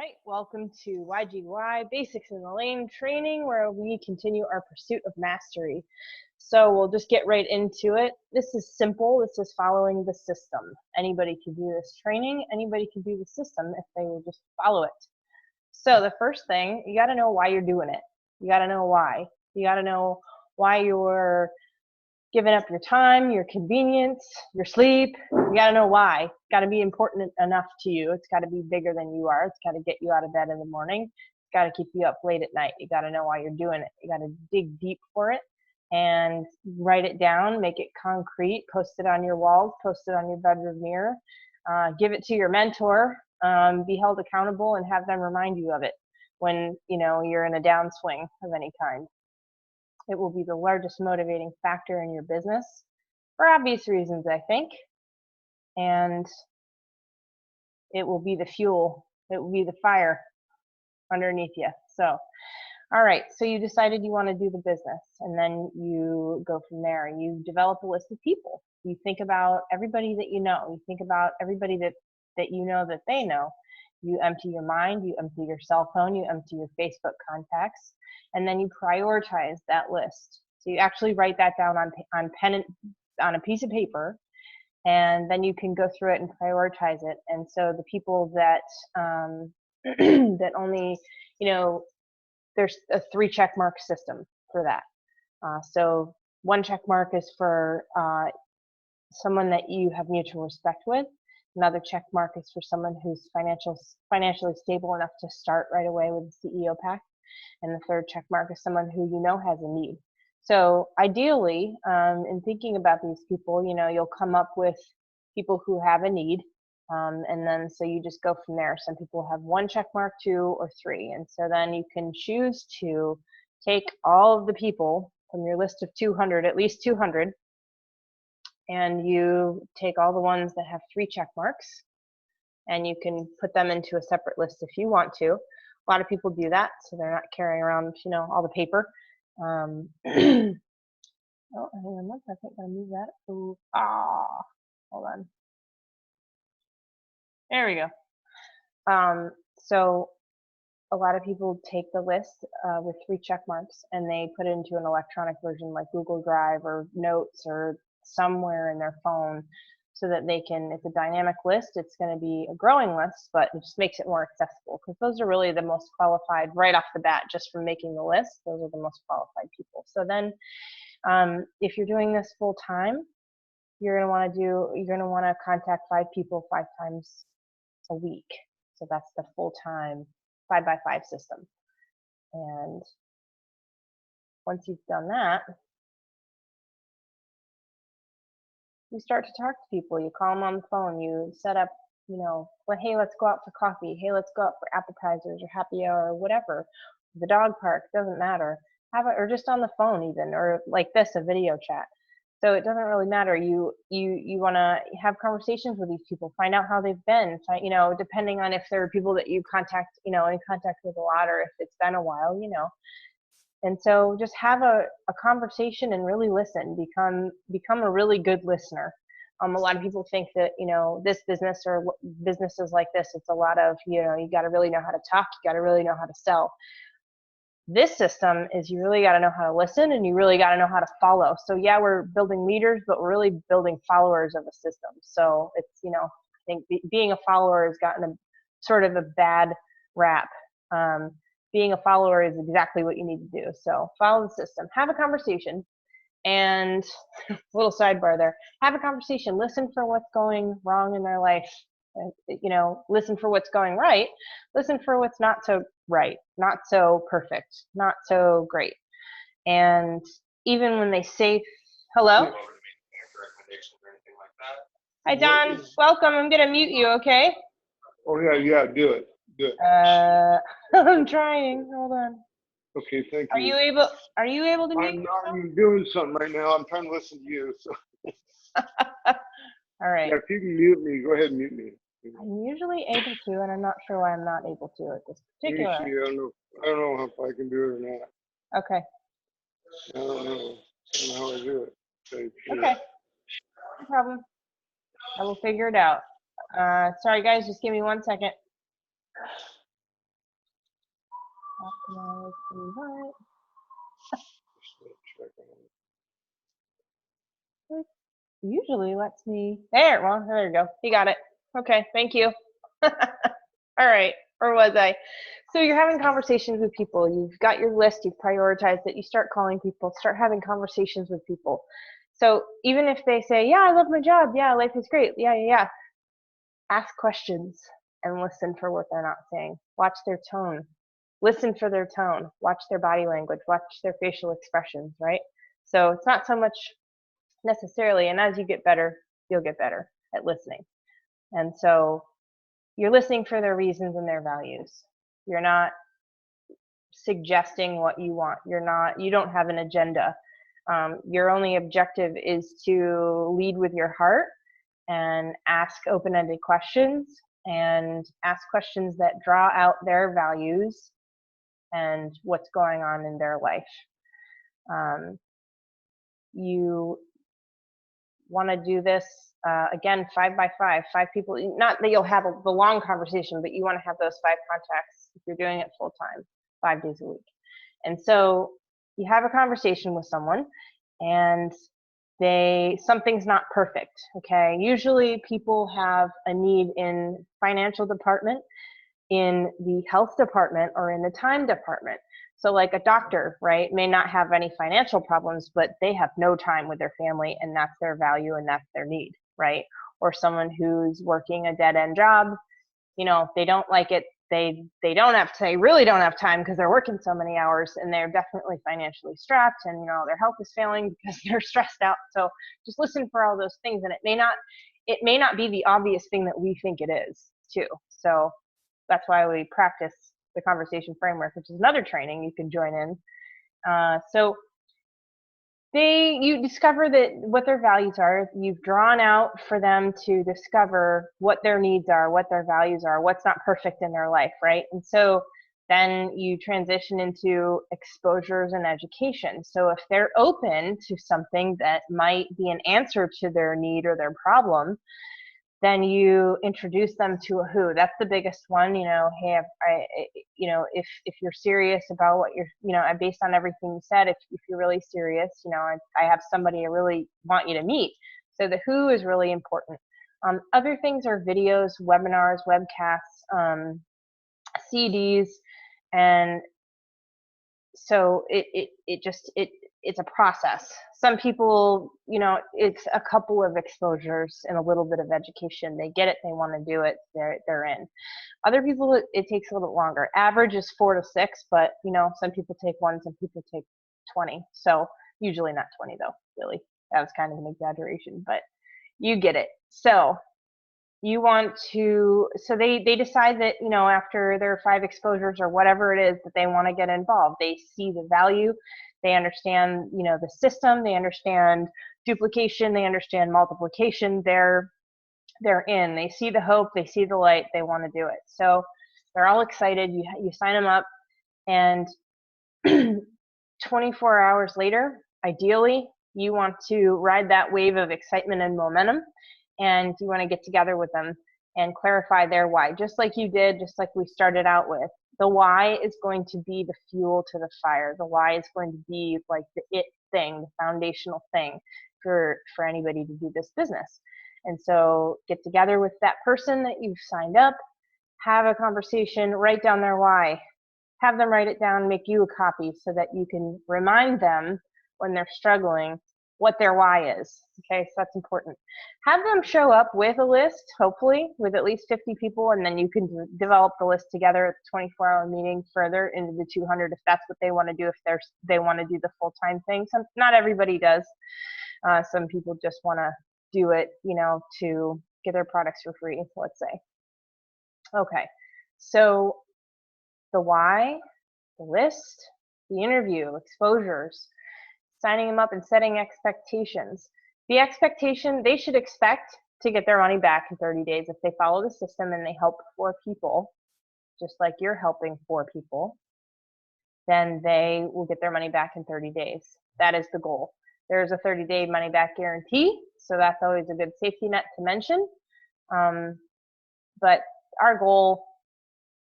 right, welcome to YGY Basics in the Lane training, where we continue our pursuit of mastery. So we'll just get right into it. This is simple. This is following the system. Anybody can do this training. Anybody can do the system if they will just follow it. So the first thing, you got to know why you're doing it. You got to know why. You got to know why you're giving up your time, your convenience, your sleep. You got to know why. It's got to be important enough to you. It's got to be bigger than you are. It's got to get you out of bed in the morning. It's got to keep you up late at night. You got to know why you're doing it. You got to dig deep for it and write it down, make it concrete, post it on your walls, post it on your bedroom mirror, give it to your mentor, be held accountable, and have them remind you of it when you're in a downswing of any kind. It will be the largest motivating factor in your business for obvious reasons, I think. And it will be the fuel. It will be the fire underneath you. So, all right. So you decided you want to do the business, and then you go from there. You develop a list of people. You think about everybody that you know. You think about everybody that you know that they know. You empty your mind. You empty your cell phone. You empty your Facebook contacts. And then you prioritize that list. So you actually write that down on pen and on a piece of paper, and then you can go through it and prioritize it. And so the people that that only, there's a 3 check mark system for that. So 1 check mark is for someone that you have mutual respect with. Another check mark is for someone who's financially stable enough to start right away with the CEO pack. And the 3rd check mark is someone who has a need. So ideally, in thinking about these people, you'll come up with people who have a need. And then so you just go from there. Some people have 1 check mark, 2, or 3. And so then you can choose to take all of the people from your list of 200, at least 200, and you take all the ones that have 3 check marks, and you can put them into a separate list if you want to. A lot of people do that, so they're not carrying around, all the paper. Oh, hang on one second, gotta move that. Ooh, hold on. There we go. So a lot of people take the list with 3 check marks, and they put it into an electronic version like Google Drive or Notes or somewhere in their phone, so that they can, it's a dynamic list. It's going to be a growing list, but it just makes it more accessible, because those are really the most qualified right off the bat, just from making the list. Those are the most qualified people. So then if you're doing this full time, you're going to want to contact 5 people 5 times a week. So that's the full time 5x5 system. And once you've done that, you start to talk to people. You call them on the phone. You set up, hey, let's go out for coffee. Hey, let's go out for appetizers or happy hour or whatever. The dog park, doesn't matter. Or just on the phone even, or like this, a video chat. So it doesn't really matter. You want to have conversations with these people, find out how they've been. Depending on if there are people that you contact, in contact with a lot, or if it's been a while, And so just have a conversation and really listen. Become a really good listener. A lot of people think that, this business or businesses like this, it's a lot of, you got to really know how to talk. You got to really know how to sell. This system is you really got to know how to listen, and you really got to know how to follow. So yeah, we're building leaders, but we're really building followers of a system. So it's, I think being a follower has gotten a sort of a bad rap. Being a follower is exactly what you need to do. So follow the system, have a conversation, and little sidebar there, have a conversation, listen for what's going wrong in their life, listen for what's going right, listen for what's not so right, not so perfect, not so great. And even when they say hello. Hi, Don. Welcome. I'm going to mute you, okay? Oh, yeah, do it. I'm trying. Hold on. Okay, thank you. Are you able to mute yourself? I'm doing something right now. I'm trying to listen to you. So. All right. Yeah, if you can mute me, go ahead and mute me. I'm usually able to, and I'm not sure why I'm not able to at this particular. Let me see. I don't know if I can do it or not. Okay. I don't know how I do it. Okay. No problem. I will figure it out. Sorry, guys. Just give me 1 second. Optimize invite. It usually lets me. There, well, there you go. You got it. Okay, thank you. All right, where was I? So you're having conversations with people. You've got your list. You've prioritized it. You start calling people. Start having conversations with people. So even if they say, "Yeah, I love my job. Yeah, life is great. Yeah, yeah, yeah," ask questions and listen for what they're not saying. Watch their tone. Listen for their tone. Watch their body language. Watch their facial expressions, right? So it's not so much necessarily, and as you get better, you'll get better at listening. And so you're listening for their reasons and their values. You're not suggesting what you want. You don't have an agenda. Your only objective is to lead with your heart and ask open-ended questions and ask questions that draw out their values and what's going on in their life. You want to do this again 5 by 5, 5 people. Not that you'll have the long conversation, but you want to have those 5 contacts if you're doing it full time, 5 days a week. And so you have a conversation with someone, and something's not perfect. Okay, usually people have a need in financial department, in the health department, or in the time department. So like a doctor, right, may not have any financial problems, but they have no time with their family, and that's their value and that's their need, right? Or someone who's working a dead-end job, they don't like it. They really don't have time because they're working so many hours, and they're definitely financially strapped, and their health is failing because they're stressed out. So just listen for all those things, and it may not be the obvious thing that we think it is too. So that's why we practice the conversation framework, which is another training you can join in. So you discover that what their values are. You've drawn out for them to discover what their needs are, what their values are, what's not perfect in their life, right? And so then you transition into exposures and education. So if they're open to something that might be an answer to their need or their problem, then you introduce them to a who. That's the biggest one. Hey, if you're serious about what you're, based on everything you said, if you're really serious, I have somebody I really want you to meet. So the who is really important. Other things are videos, webinars, webcasts, CDs, and so it's a process. Some people, it's a couple of exposures and a little bit of education. They get it, they want to do it, they're in. Other people, it takes a little bit longer. Average is 4 to 6, but some people take 1, some people take 20. So usually not 20 though, really. That was kind of an exaggeration, but you get it. So you want to, so they decide that, after their 5 exposures or whatever it is that they want to get involved, they see the value, they understand, the system, they understand duplication, they understand multiplication, they're in, they see the hope, they see the light, they want to do it. So they're all excited, you sign them up, and 24 hours later, ideally, you want to ride that wave of excitement and momentum, and you want to get together with them and clarify their why, just like you did, just like we started out with. The why is going to be the fuel to the fire. The why is going to be like the it thing, the foundational thing for anybody to do this business. And so get together with that person that you've signed up, have a conversation, write down their why, have them write it down, make you a copy so that you can remind them when they're struggling what their why is. Okay, so that's important. Have them show up with a list, hopefully, with at least 50 people, and then you can develop the list together at the 24-hour meeting further into the 200 if that's what they want to do, if they want to do the full-time thing. Not everybody does. Some people just want to do it, to get their products for free, let's say. Okay, so the why, the list, the interview, exposures, signing them up and setting expectations. The expectation, they should expect to get their money back in 30 days if they follow the system and they help 4 people, just like you're helping 4 people, then they will get their money back in 30 days. That is the goal. There's a 30-day money back guarantee, so that's always a good safety net to mention. But our goal,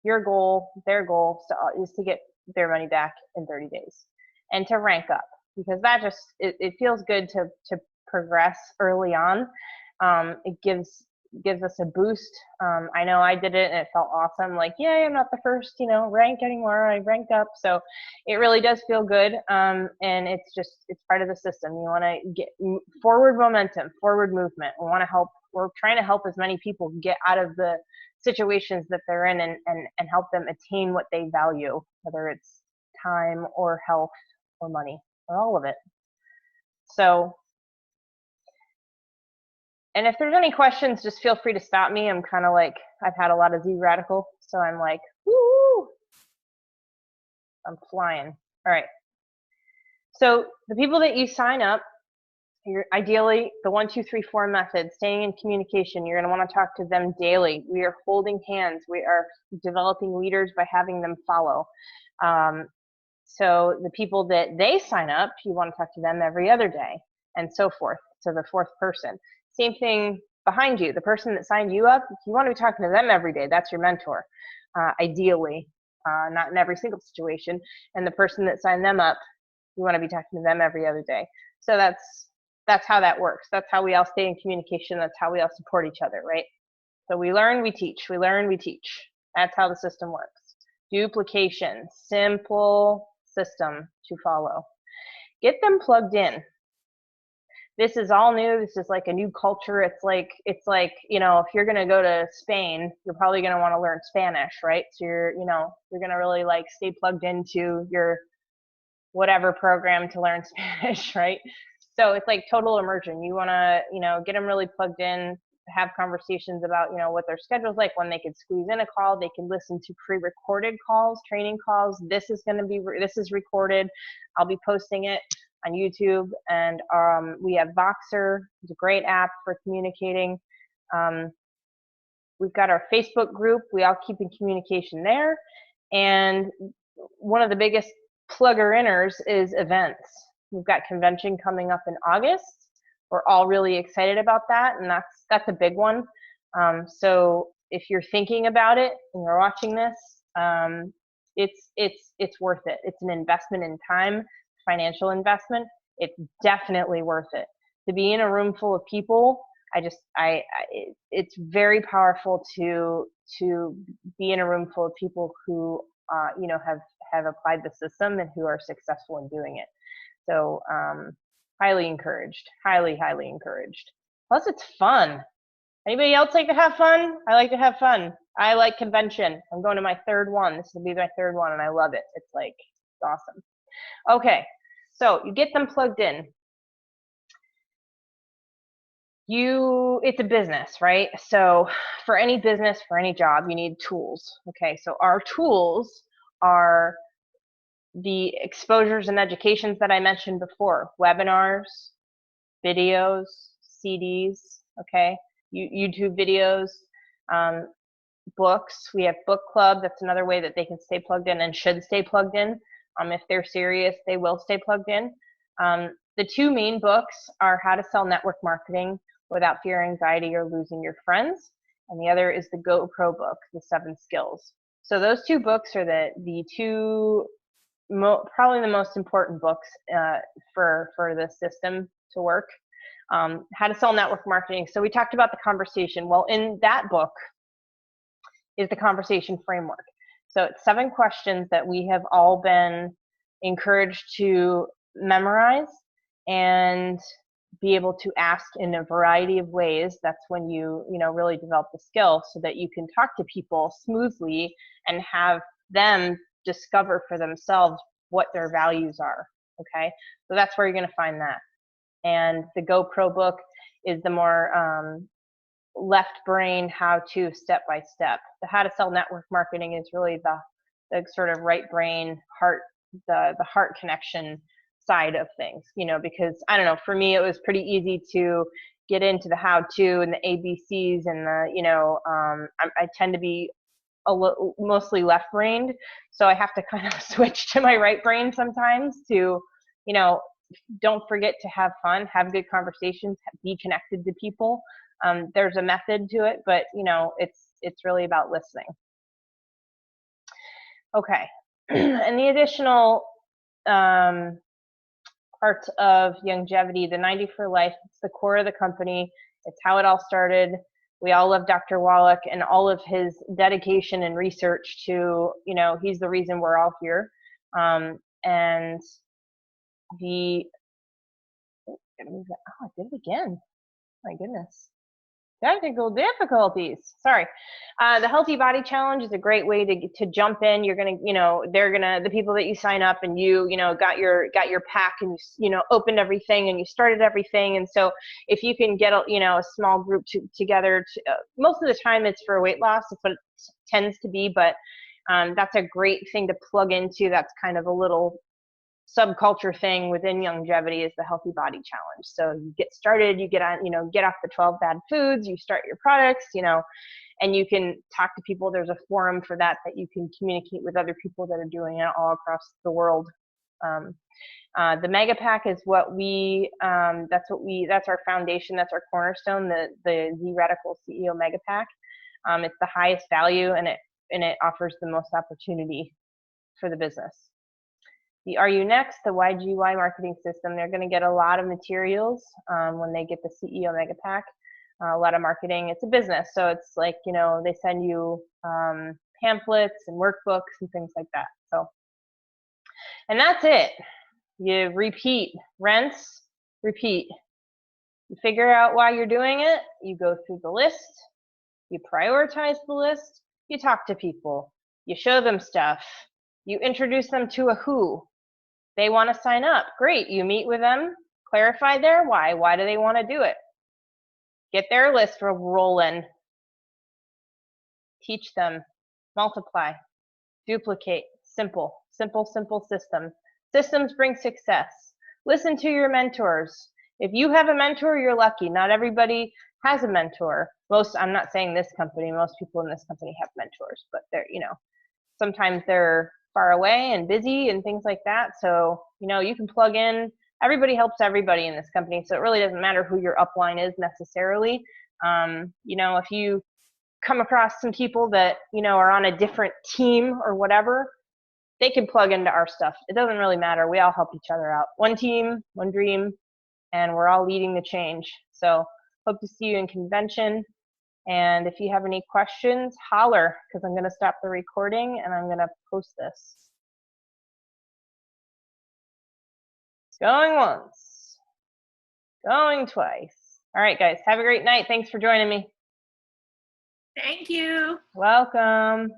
your goal, their goal is to get their money back in 30 days. And to rank up, because that just, it feels good to progress early on. It gives us a boost. I know I did it and it felt awesome. Like, yay, I'm not the first, rank anymore. I ranked up. So it really does feel good. And it's part of the system. You want to get forward momentum, forward movement. We're trying to help as many people get out of the situations that they're in and help them attain what they value, whether it's time or health or money or all of it. So, and if there's any questions, just feel free to stop me. I'm kind of like, I've had a lot of Z radical, so I'm like, woo, I'm flying. All right. So the people that you sign up, you're ideally the 1, 2, 3, 4 method, staying in communication. You're going to want to talk to them daily. We are holding hands. We are developing leaders by having them follow. So the people that they sign up, you want to talk to them every other day, and so forth. So the fourth person. Same thing behind you. The person that signed you up, you want to be talking to them every day. That's your mentor, ideally, not in every single situation. And the person that signed them up, you want to be talking to them every other day. So that's how that works. That's how we all stay in communication. That's how we all support each other, right? So we learn, we teach. We learn, we teach. That's how the system works. Duplication, simple system to follow. Get them plugged in. This is all new. This is like a new culture. It's like, if you're going to go to Spain, you're probably going to want to learn Spanish, right? So you're going to really like stay plugged into your whatever program to learn Spanish, right? So it's like total immersion. You want to, get them really plugged in, have conversations about, what their schedule's like, when they can squeeze in a call. They can listen to pre-recorded calls, training calls. This is recorded. I'll be posting it on YouTube. And we have Voxer. It's a great app for communicating. We've got our Facebook group. We all keep in communication there. And one of the biggest plugger-inners is events. We've got convention coming up in August. We're all really excited about that, and that's a big one. So if you're thinking about it and you're watching this, it's worth it. It's an investment in time, financial investment. It's definitely worth it. To be in a room full of people, it's very powerful to be in a room full of people who have applied the system and who are successful in doing it. So highly encouraged, highly encouraged. Plus it's fun. Anybody else like to have fun? I like to have fun. I like convention. I'm going to my third one. This will be my third one and I love it. It's awesome. Okay, so you get them plugged in. It's a business, right? So for any business, for any job, you need tools. Okay, so our tools are the exposures and educations that I mentioned before: webinars, videos, CDs, okay, YouTube videos, books. We have book club. That's another way that they can stay plugged in and should stay plugged in. If they're serious, they will stay plugged in. The two main books are How to Sell Network Marketing Without Fear, Anxiety, or Losing Your Friends. And the other is the GoPro book, The 7 Skills. So those two books are the two probably the most important books for the system to work. How to Sell Network Marketing. So we talked about the conversation. Well, in that book is the conversation framework. So it's 7 questions that we have all been encouraged to memorize and be able to ask in a variety of ways. That's when you really develop the skill, so that you can talk to people smoothly and have them discover for themselves what their values are. Okay, so that's where you're going to find that. And the GoPro book is the more left brain how-to, step-by-step. The How to Sell Network Marketing is really the sort of right brain heart, the heart connection side of things, because I don't know, for me it was pretty easy to get into the how-to and the ABCs and the I tend to be mostly left-brained, so I have to kind of switch to my right brain sometimes to don't forget to have fun, have good conversations, be connected to people. There's a method to it, but it's really about listening. Okay, And the additional part of longevity, the 90 for life, it's the core of the company. It's how it all started. We all love Dr. Wallach and all of his dedication and research to, you know, he's the reason we're all here. And the, oh, I did it again. My goodness. Technical difficulties. Sorry. The Healthy Body Challenge is a great way to jump in. You're gonna, you know, the people that you sign up and you know, got your pack and you know, opened everything and you started everything. And so if you can get you know, a small group together, most of the time it's for weight loss. That's what it tends to be, but that's a great thing to plug into. That's kind of a little subculture thing within longevity is the Healthy Body Challenge. So you get started, you get on, you know, get off the 12 bad foods, you start your products, you know, and you can talk to people. There's a forum for that you can communicate with other people that are doing it all across the world. The Mega Pack is what that's our foundation, that's our cornerstone, the Z Radical CEO Mega Pack. It's the highest value and it offers the most opportunity for the business. The Are You Next, the YGY marketing system, they're going to get a lot of materials when they get the CEO Mega Pack, a lot of marketing. It's a business, so it's like, you know, they send you pamphlets and workbooks and things like that. So, and that's it. You repeat, rinse, repeat. You figure out why you're doing it. You go through the list. You prioritize the list. You talk to people. You show them stuff. You introduce them to a who. They want to sign up. Great. You meet with them, clarify their why. Why do they want to do it? Get their list rolling. Teach them. Multiply. Duplicate. Simple, simple, simple system. Systems bring success. Listen to your mentors. If you have a mentor, you're lucky. Not everybody has a mentor. I'm not saying this company, most people in this company have mentors, but they're, you know, sometimes they're far away and busy and things like that. So, you know, you can plug in. Everybody helps everybody in this company. So it really doesn't matter who your upline is necessarily. You know, if you come across some people that, you know, are on a different team or whatever, they can plug into our stuff. It doesn't really matter. We all help each other out. One team, one dream, and we're all leading the change. So hope to see you in convention. And if you have any questions, holler, because I'm going to stop the recording and I'm going to post this. Going once, going twice. All right, guys, have a great night. Thanks for joining me. Thank you. Welcome.